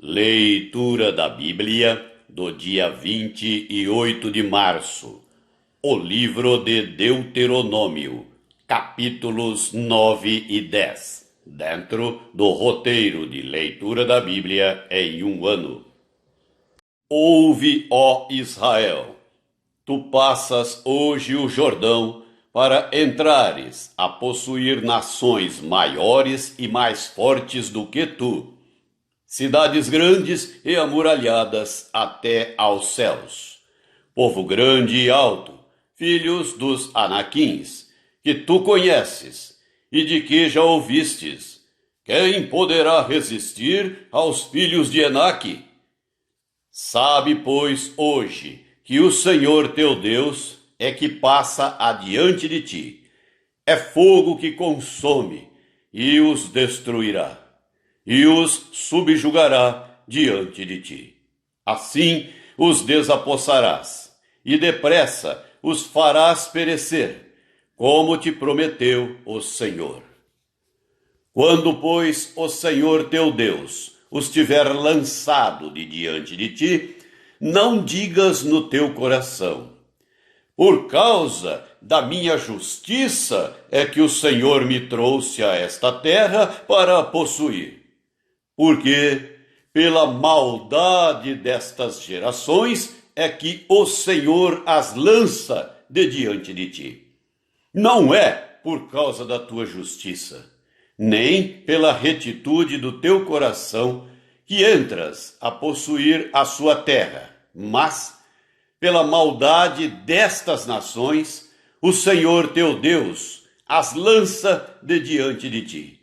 Leitura da Bíblia do dia 28 de março. O livro de Deuteronômio, capítulos 9 e 10, dentro do roteiro de leitura da Bíblia em um ano. Ouve, ó Israel, tu passas hoje o Jordão para entrares a possuir nações maiores e mais fortes do que tu, cidades grandes e amuralhadas até aos céus, povo grande e alto, filhos dos Anaquins, que tu conheces e de que já ouvistes. Quem poderá resistir aos filhos de Enaque? Sabe, pois, hoje que o Senhor teu Deus é que passa adiante de ti. É fogo que consome e os destruirá, e os subjugará diante de ti. Assim os desapossarás, e depressa os farás perecer, como te prometeu o Senhor. Quando, pois, o Senhor teu Deus os tiver lançado de diante de ti, não digas no teu coração: por causa da minha justiça é que o Senhor me trouxe a esta terra para a possuir. Porque pela maldade destas gerações é que o Senhor as lança de diante de ti. Não é por causa da tua justiça, nem pela retitude do teu coração que entras a possuir a sua terra, mas pela maldade destas nações, o Senhor teu Deus as lança de diante de ti.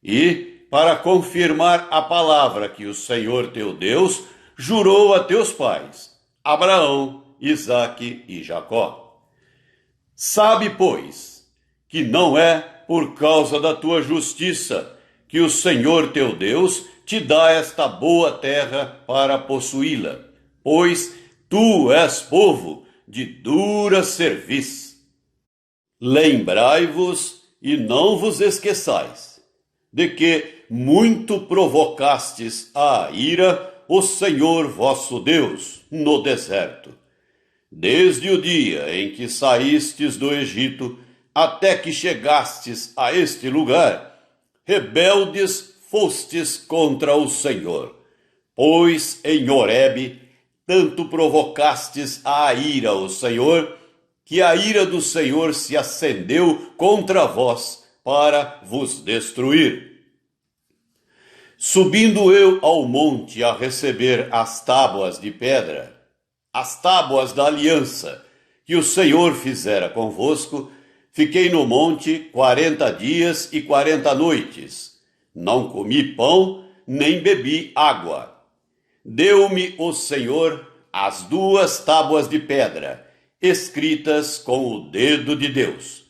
E, para confirmar a palavra que o Senhor teu Deus jurou a teus pais, Abraão, Isaque e Jacó. Sabe, pois, que não é por causa da tua justiça que o Senhor teu Deus te dá esta boa terra para possuí-la, pois tu és povo de dura cerviz. Lembrai-vos e não vos esqueçais de que muito provocastes a ira o Senhor vosso Deus no deserto, desde o dia em que saístes do Egito até que chegastes a este lugar. Rebeldes fostes contra o Senhor, pois em Horebe tanto provocastes a ira o Senhor, que a ira do Senhor se acendeu contra vós para vos destruir. Subindo eu ao monte a receber as tábuas de pedra, as tábuas da aliança que o Senhor fizera convosco, fiquei no monte 40 dias e 40 noites. Não comi pão, nem bebi água. Deu-me o Senhor as 2 tábuas de pedra, escritas com o dedo de Deus.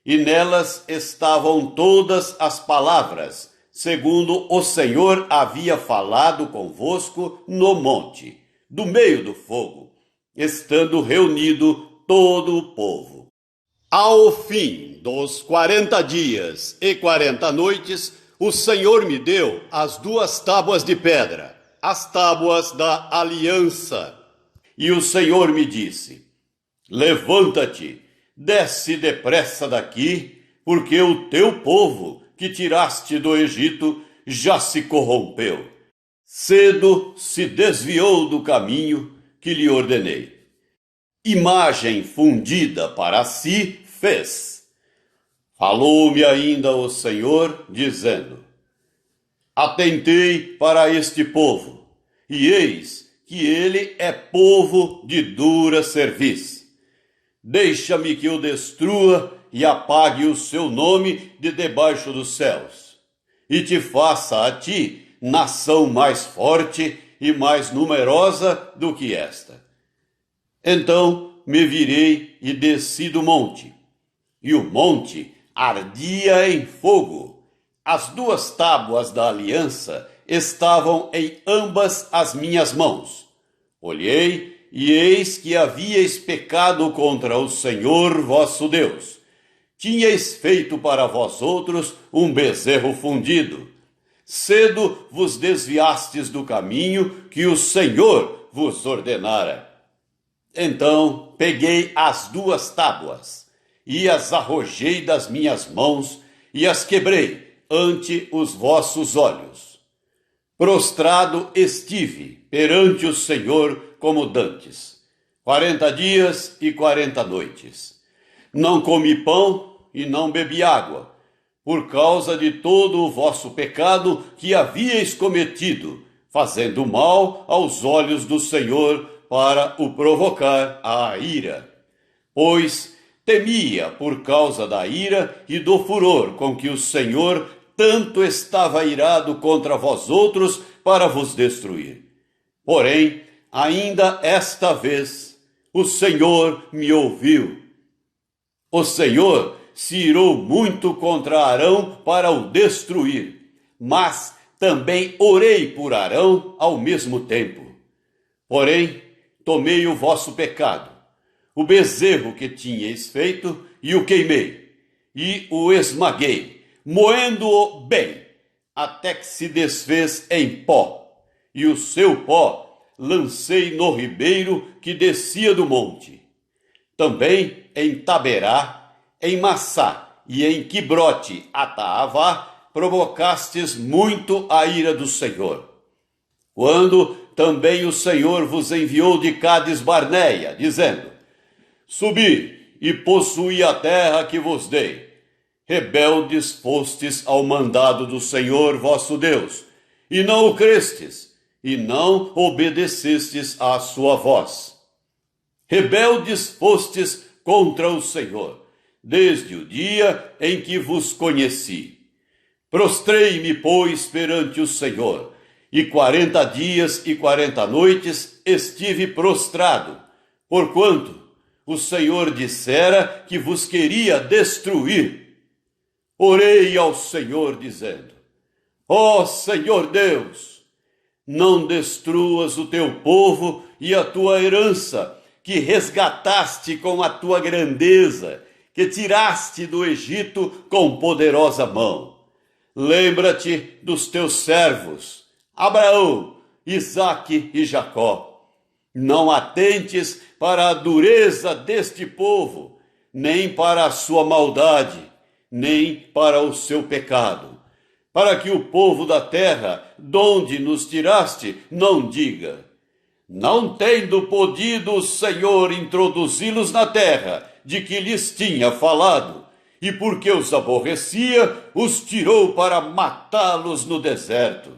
E nelas estavam todas as palavras, segundo o Senhor havia falado convosco no monte, do meio do fogo, estando reunido todo o povo. Ao fim dos 40 dias e 40 noites, o Senhor me deu as 2 tábuas de pedra, as tábuas da aliança. E o Senhor me disse: levanta-te, desce depressa daqui, porque o teu povo que tiraste do Egito já se corrompeu. Cedo se desviou do caminho que lhe ordenei. Imagem fundida para si fez. Falou-me ainda o Senhor, dizendo: atentei para este povo, e eis que ele é povo de dura cerviz. Deixa-me que o destrua e apague o seu nome de debaixo dos céus, e te faça a ti nação mais forte e mais numerosa do que esta. Então me virei e desci do monte, e o monte ardia em fogo. As 2 tábuas da aliança estavam em ambas as minhas mãos. Olhei, e eis que havíeis pecado contra o Senhor vosso Deus. Tinhais feito para vós outros um bezerro fundido, cedo vos desviastes do caminho que o Senhor vos ordenara. Então peguei as 2 tábuas, e as arrojei das minhas mãos, e as quebrei ante os vossos olhos. Prostrado estive perante o Senhor como dantes, 40 dias e 40 noites. Não comi pão e não bebi água, por causa de todo o vosso pecado que havíeis cometido, fazendo mal aos olhos do Senhor para o provocar à ira. Pois temia por causa da ira e do furor com que o Senhor tanto estava irado contra vós outros para vos destruir. Porém, ainda esta vez, o Senhor me ouviu. O Senhor se irou muito contra Arão para o destruir, mas também orei por Arão ao mesmo tempo. Porém, tomei o vosso pecado, o bezerro que tinhais feito, e o queimei, e o esmaguei, moendo-o bem, até que se desfez em pó, e o seu pó lancei no ribeiro que descia do monte. Também em Taberá, em Massá e em Quibrote Ataavá, provocastes muito a ira do Senhor. Quando também o Senhor vos enviou de Cades Barneia, dizendo: Subi e possuí a terra que vos dei. Rebeldes fostes ao mandado do Senhor vosso Deus, e não o crestes, e não obedecestes à sua voz. Rebeldes fostes contra o Senhor, desde o dia em que vos conheci. Prostrei-me, pois, perante o Senhor, e 40 dias e 40 noites estive prostrado, porquanto o Senhor dissera que vos queria destruir. Orei ao Senhor, dizendo: Ó Senhor Deus, não destruas o teu povo e a tua herança, que resgataste com a tua grandeza, que tiraste do Egito com poderosa mão. Lembra-te dos teus servos, Abraão, Isaque e Jacó. Não atentes para a dureza deste povo, nem para a sua maldade, nem para o seu pecado, para que o povo da terra, donde nos tiraste, não diga: não tendo podido o Senhor introduzi-los na terra de que lhes tinha falado, e porque os aborrecia, os tirou para matá-los no deserto.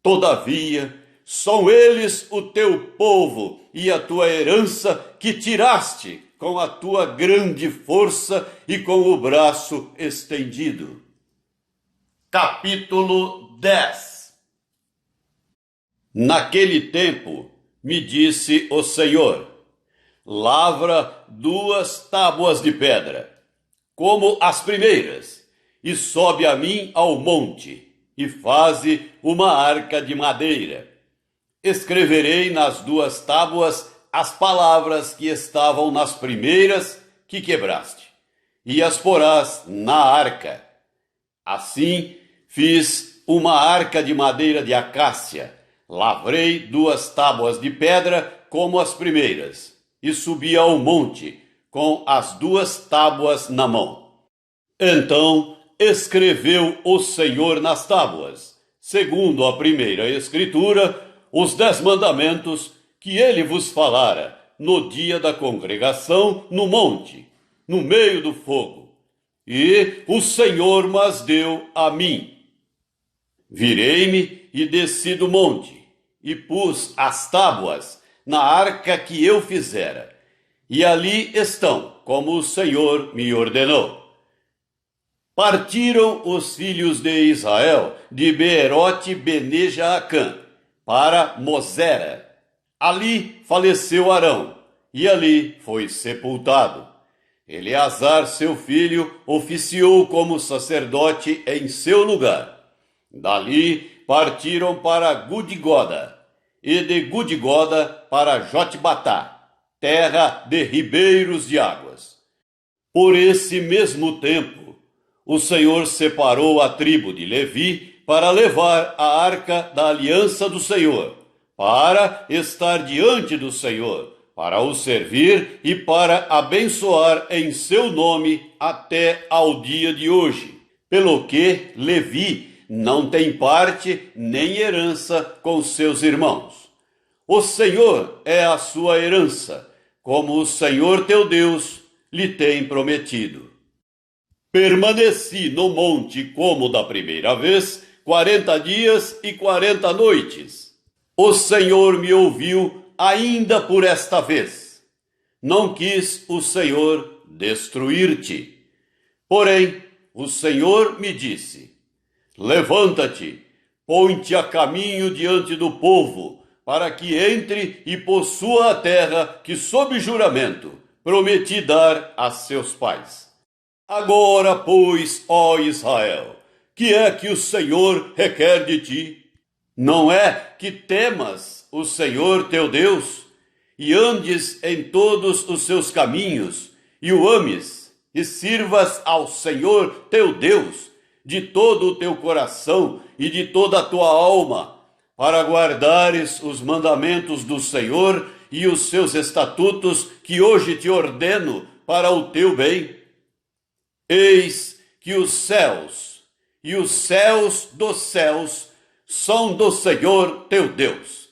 Todavia, são eles o teu povo e a tua herança que tiraste com a tua grande força e com o braço estendido. Capítulo 10. Naquele tempo me disse o Senhor: lavra 2 tábuas de pedra, como as primeiras, e sobe a mim ao monte, e faze uma arca de madeira. Escreverei nas 2 tábuas as palavras que estavam nas primeiras que quebraste, e as porás na arca. Assim fiz uma arca de madeira de acácia, lavrei 2 tábuas de pedra como as primeiras, e subi ao monte com as 2 tábuas na mão. Então escreveu o Senhor nas tábuas, segundo a primeira escritura, os 10 mandamentos que ele vos falara no dia da congregação no monte, no meio do fogo. E o Senhor mas deu a mim. Virei-me e desci do monte, e pus as tábuas na arca que eu fizera, e ali estão, como o Senhor me ordenou. Partiram os filhos de Israel de Beerote Bene Jaacã para Mosera. Ali faleceu Arão, e ali foi sepultado. Eleazar, seu filho, oficiou como sacerdote em seu lugar. Dali partiram para Gudigoda, e de Gudigoda para Jotbatá, terra de ribeiros de águas. Por esse mesmo tempo, o Senhor separou a tribo de Levi para levar a arca da aliança do Senhor, para estar diante do Senhor, para o servir e para abençoar em seu nome até ao dia de hoje. Pelo que Levi não tem parte nem herança com seus irmãos. O Senhor é a sua herança, como o Senhor teu Deus lhe tem prometido. Permaneci no monte como da primeira vez, 40 dias e 40 noites. O Senhor me ouviu ainda por esta vez. Não quis o Senhor destruir-te. Porém, o Senhor me disse: levanta-te, põe-te a caminho diante do povo, para que entre e possua a terra que, sob juramento, prometi dar a seus pais. Agora, pois, ó Israel, que é que o Senhor requer de ti? Não é que temas o Senhor teu Deus, e andes em todos os seus caminhos, e o ames, e sirvas ao Senhor teu Deus, de todo o teu coração e de toda a tua alma, para guardares os mandamentos do Senhor e os seus estatutos que hoje te ordeno para o teu bem. Eis que os céus e os céus dos céus são do Senhor teu Deus,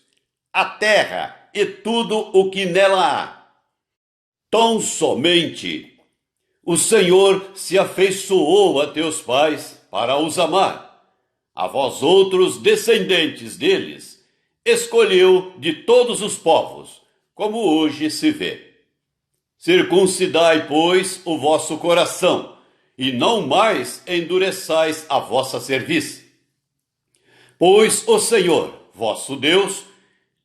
a terra e tudo o que nela há. Tão somente o Senhor se afeiçoou a teus pais para os amar. A vós outros descendentes deles, escolheu de todos os povos, como hoje se vê. Circuncidai, pois, o vosso coração, e não mais endureçais a vossa cerviz. Pois o Senhor, vosso Deus,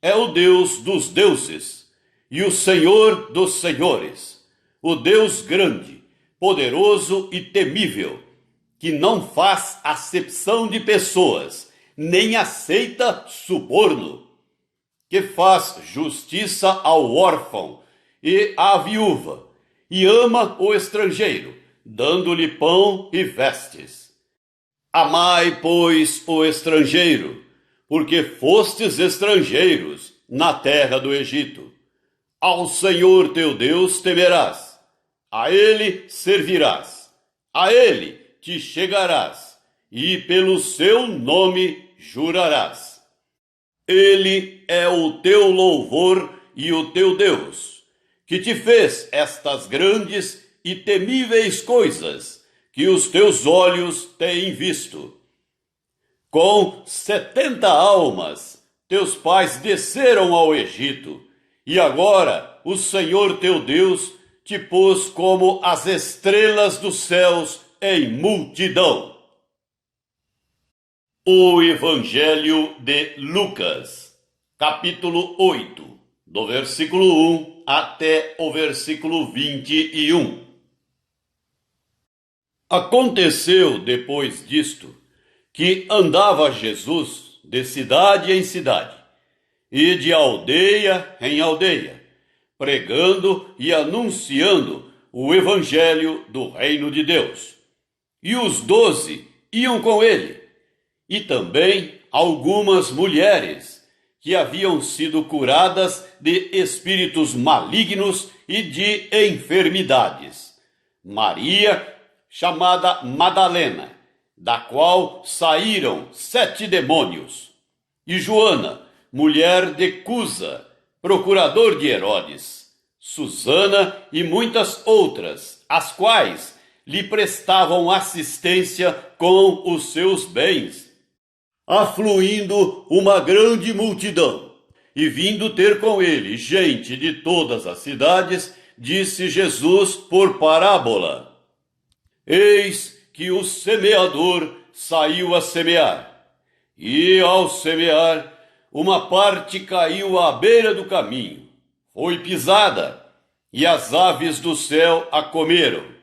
é o Deus dos deuses, e o Senhor dos senhores, o Deus grande, poderoso e temível, que não faz acepção de pessoas, nem aceita suborno, que faz justiça ao órfão e à viúva, e ama o estrangeiro, dando-lhe pão e vestes. Amai, pois, o estrangeiro, porque fostes estrangeiros na terra do Egito. Ao Senhor teu Deus temerás, a ele servirás, a ele te chegarás, e pelo seu nome jurarás. Ele é o teu louvor e o teu Deus, que te fez estas grandes e temíveis coisas que os teus olhos têm visto. Com 70 almas, teus pais desceram ao Egito, e agora o Senhor teu Deus te pôs como as estrelas dos céus em multidão. O Evangelho de Lucas, capítulo 8, do versículo 1 até o versículo 21. Aconteceu depois disto que andava Jesus de cidade em cidade e de aldeia em aldeia, pregando e anunciando o evangelho do reino de Deus. E os 12 iam com ele, e também algumas mulheres que haviam sido curadas de espíritos malignos e de enfermidades. Maria, chamada Madalena, da qual saíram 7 demônios, e Joana, mulher de Cusa, procurador de Herodes, Susana e muitas outras, as quais lhe prestavam assistência com os seus bens. Afluindo uma grande multidão, e vindo ter com ele gente de todas as cidades, disse Jesus por parábola: Eis que o semeador saiu a semear, e ao semear, uma parte caiu à beira do caminho, foi pisada, e as aves do céu a comeram.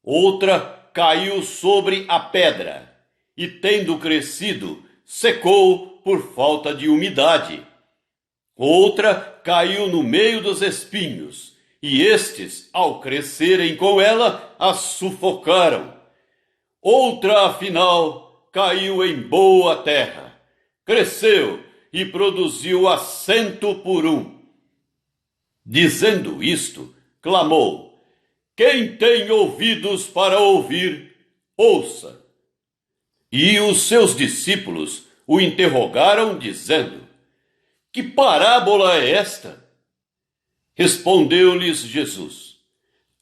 Outra caiu sobre a pedra, e tendo crescido, secou por falta de umidade. Outra caiu no meio dos espinhos, e estes, ao crescerem com ela, a sufocaram. Outra, afinal, caiu em boa terra, cresceu e produziu a 100 por 1. Dizendo isto, clamou: quem tem ouvidos para ouvir, ouça. E os seus discípulos o interrogaram, dizendo: que parábola é esta? Respondeu-lhes Jesus: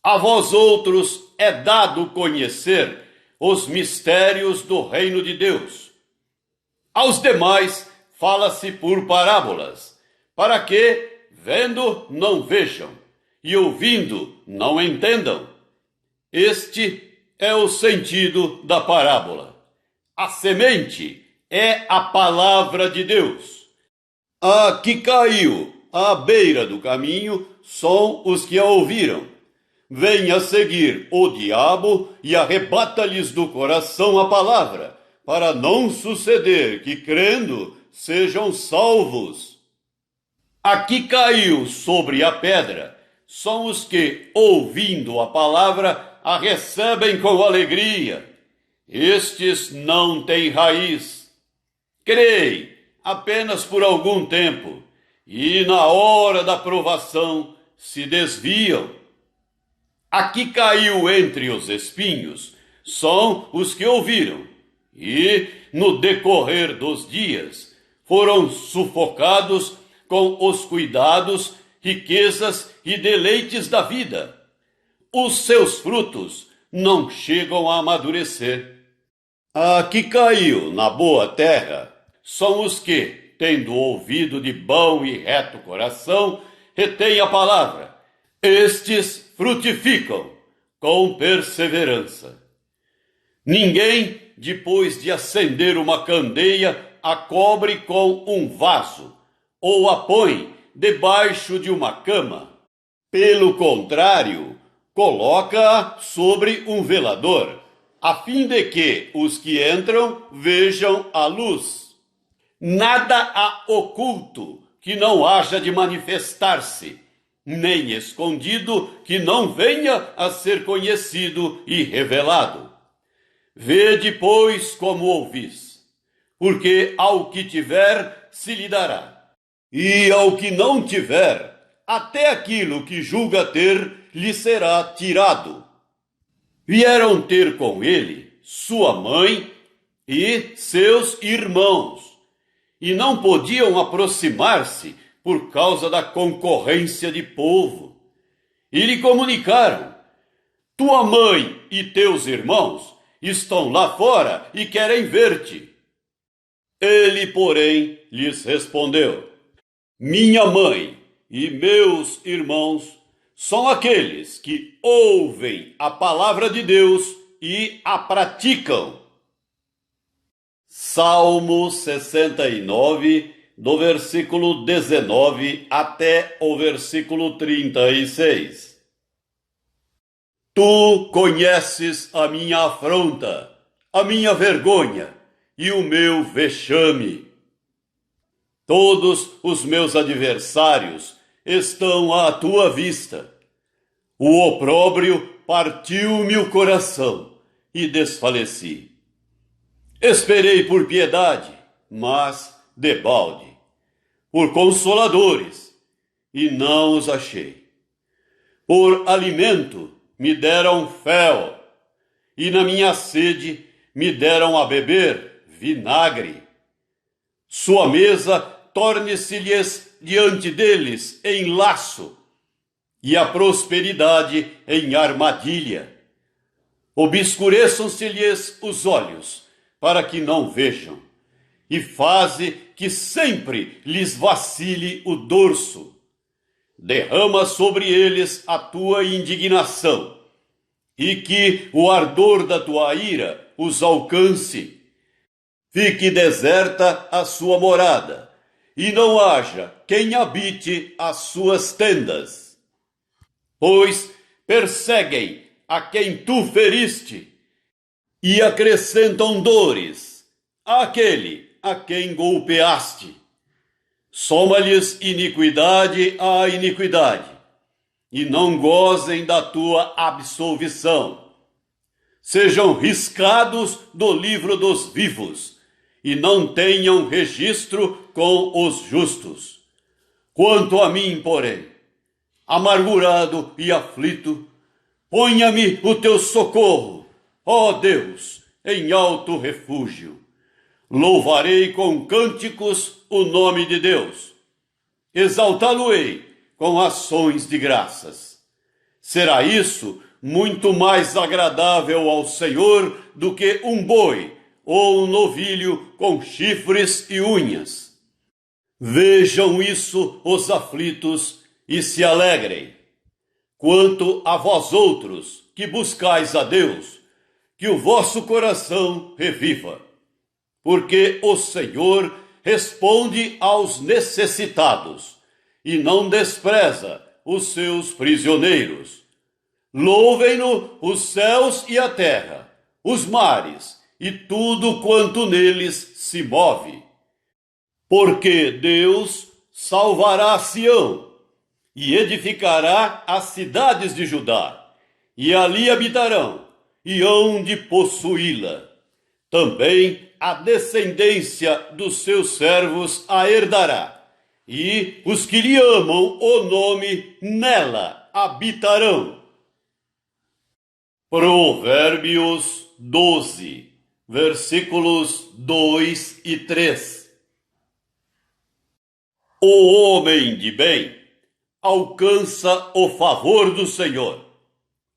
a vós outros é dado conhecer os mistérios do reino de Deus. Aos demais fala-se por parábolas, para que, vendo, não vejam, e ouvindo, não entendam. Este é o sentido da parábola. A semente é a palavra de Deus. A que caiu à beira do caminho são os que a ouviram. Vem a seguir o diabo e arrebata-lhes do coração a palavra, para não suceder que, crendo, sejam salvos. A que caiu sobre a pedra são os que, ouvindo a palavra, a recebem com alegria. Estes não têm raiz. Creem apenas por algum tempo, e na hora da provação se desviam. A que caiu entre os espinhos são os que ouviram, e, no decorrer dos dias, foram sufocados com os cuidados, riquezas e deleites da vida. Os seus frutos não chegam a amadurecer. A que caiu na boa terra são os que, tendo ouvido de bom e reto coração, retêm a palavra. Estes frutificam com perseverança. Ninguém, depois de acender uma candeia, a cobre com um vaso, ou a põe debaixo de uma cama. Pelo contrário, coloca-a sobre um velador, a fim de que os que entram vejam a luz. Nada há oculto que não haja de manifestar-se, nem escondido que não venha a ser conhecido e revelado. Vede, pois, como ouvis, porque ao que tiver se lhe dará, e ao que não tiver, até aquilo que julga ter lhe será tirado. Vieram ter com ele sua mãe e seus irmãos, e não podiam aproximar-se por causa da concorrência de povo. E lhe comunicaram: tua mãe e teus irmãos estão lá fora e querem ver-te. Ele, porém, lhes respondeu: minha mãe e meus irmãos são aqueles que ouvem a palavra de Deus e a praticam. Salmo 69, do versículo 19 até o versículo 36. Tu conheces a minha afronta, a minha vergonha e o meu vexame. Todos os meus adversários estão à tua vista. O opróbrio partiu-me o coração e desfaleci. Esperei por piedade, mas debalde, por consoladores, e não os achei. Por alimento me deram fel, e na minha sede me deram a beber vinagre. Sua mesa torne-se-lhes diante deles em laço, e a prosperidade em armadilha. Obscureçam-se-lhes os olhos, para que não vejam, e faze que sempre lhes vacile o dorso. Derrama sobre eles a tua indignação, e que o ardor da tua ira os alcance. Fique deserta a sua morada, e não haja quem habite as suas tendas. Pois perseguem a quem tu feriste, e acrescentam dores àquele a quem golpeaste. Soma-lhes iniquidade à iniquidade, e não gozem da tua absolvição. sejam riscados do livro dos vivos, e não tenham registro com os justos. Quanto a mim, porém, amargurado e aflito, ponha-me o teu socorro, ó Deus, em alto refúgio. Louvarei com cânticos o nome de Deus. Exaltá-lo-ei com ações de graças. Será isso muito mais agradável ao Senhor do que um boi ou um novilho com chifres e unhas. Vejam isso os aflitos e se alegrem. Quanto a vós outros que buscais a Deus, que o vosso coração reviva, porque o Senhor responde aos necessitados e não despreza os seus prisioneiros. Louvem-no os céus e a terra, os mares e tudo quanto neles se move. Porque Deus salvará Sião e edificará as cidades de Judá, e ali habitarão, e hão de possuí-la. Também a descendência dos seus servos a herdará, e os que lhe amam o nome nela habitarão. Provérbios 12, versículos 2 e 3. O homem de bem alcança o favor do Senhor,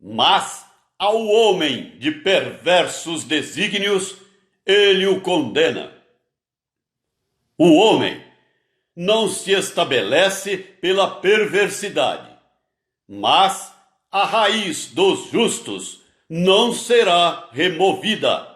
mas ao homem de perversos desígnios ele o condena. O homem não se estabelece pela perversidade, mas a raiz dos justos não será removida.